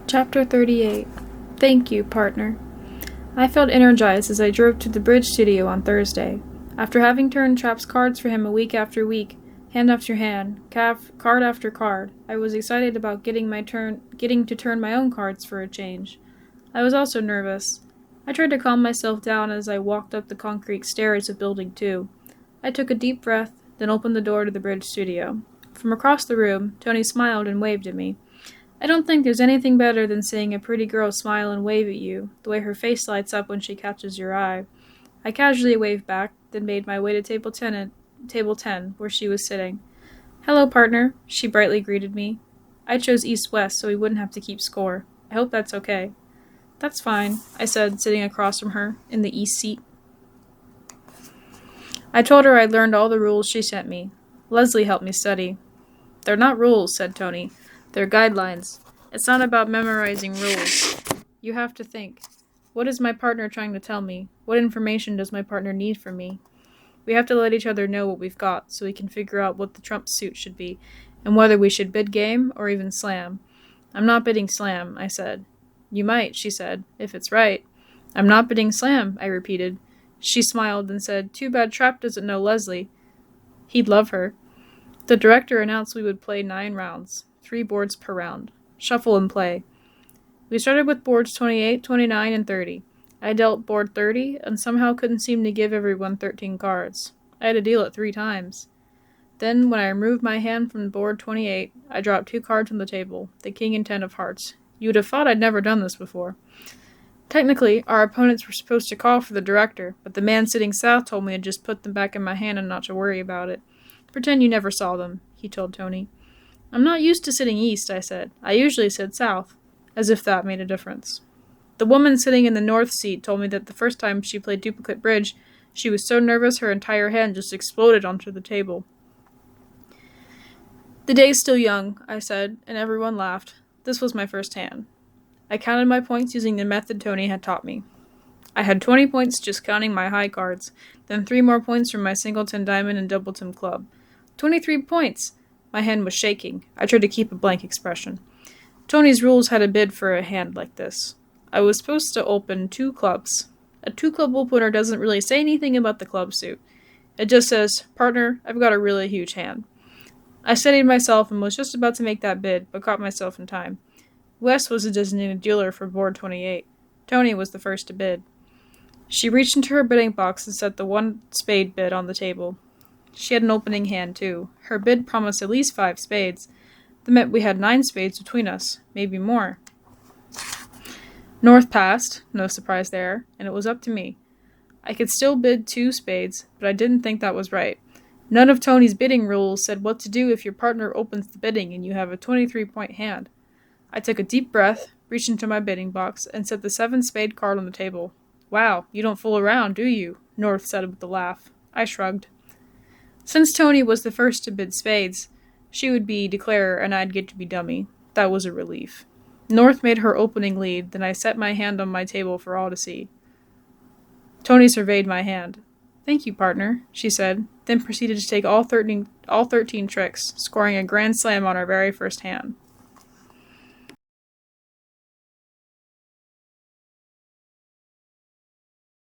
Chapter 38. Thank you, partner. I felt energized as I drove to the bridge studio on Thursday. After having turned Trap's cards for him a week after week, hand after hand, card after card, I was excited about getting to turn my own cards for a change. I was also nervous. I tried to calm myself down as I walked up the concrete stairs of Building 2. I took a deep breath, then opened the door to the bridge studio. From across the room, Tony smiled and waved at me. I don't think there's anything better than seeing a pretty girl smile and wave at you, the way her face lights up when she catches your eye. I casually waved back, then made my way to table 10, where she was sitting. Hello, partner, she brightly greeted me. I chose east-west so we wouldn't have to keep score. I hope that's okay. That's fine, I said, sitting across from her, in the east seat. I told her I'd learned all the rules she sent me. Leslie helped me study. They're not rules, said Tony. They're guidelines. It's not about memorizing rules. You have to think. What is my partner trying to tell me? What information does my partner need from me? We have to let each other know what we've got so we can figure out what the trump suit should be and whether we should bid game or even slam. I'm not bidding slam, I said. You might, she said, if it's right. I'm not bidding slam, I repeated. She smiled and said, Too bad Trap doesn't know Leslie. He'd love her. The director announced we would play 9 rounds. 3 boards per round. Shuffle and play. We started with boards 28, 29, and 30. I dealt board 30, and somehow couldn't seem to give everyone 13 cards. I had to deal it 3 times. Then, when I removed my hand from board 28, I dropped 2 cards on the table, the king and 10 of hearts. You would have thought I'd never done this before. Technically, our opponents were supposed to call for the director, but the man sitting south told me to just put them back in my hand and not to worry about it. Pretend you never saw them, he told Tony. I'm not used to sitting east, I said. I usually sit south, as if that made a difference. The woman sitting in the north seat told me that the first time she played duplicate bridge, she was so nervous her entire hand just exploded onto the table. The day's still young, I said, and everyone laughed. This was my first hand. I counted my points using the method Tony had taught me. I had 20 points just counting my high cards, then 3 more points from my singleton diamond and doubleton club. 23 points! My hand was shaking. I tried to keep a blank expression. Tony's rules had a bid for a hand like this. I was supposed to open 2 clubs. A 2-club opener doesn't really say anything about the club suit. It just says, Partner, I've got a really huge hand. I steadied myself and was just about to make that bid, but caught myself in time. Wes was the designated dealer for board 28. Tony was the first to bid. She reached into her bidding box and set the 1 spade bid on the table. She had an opening hand, too. Her bid promised at least 5 spades. That meant we had 9 spades between us, maybe more. North passed, no surprise there, and it was up to me. I could still bid 2 spades, but I didn't think that was right. None of Tony's bidding rules said what to do if your partner opens the bidding and you have a 23-point hand. I took a deep breath, reached into my bidding box, and set the 7-spade card on the table. Wow, you don't fool around, do you? North said with a laugh. I shrugged. Since Tony was the first to bid spades, she would be declarer and I'd get to be dummy. That was a relief. North made her opening lead, then I set my hand on my table for all to see. Tony surveyed my hand. Thank you, partner, she said, then proceeded to take all 13 tricks, scoring a grand slam on our very first hand.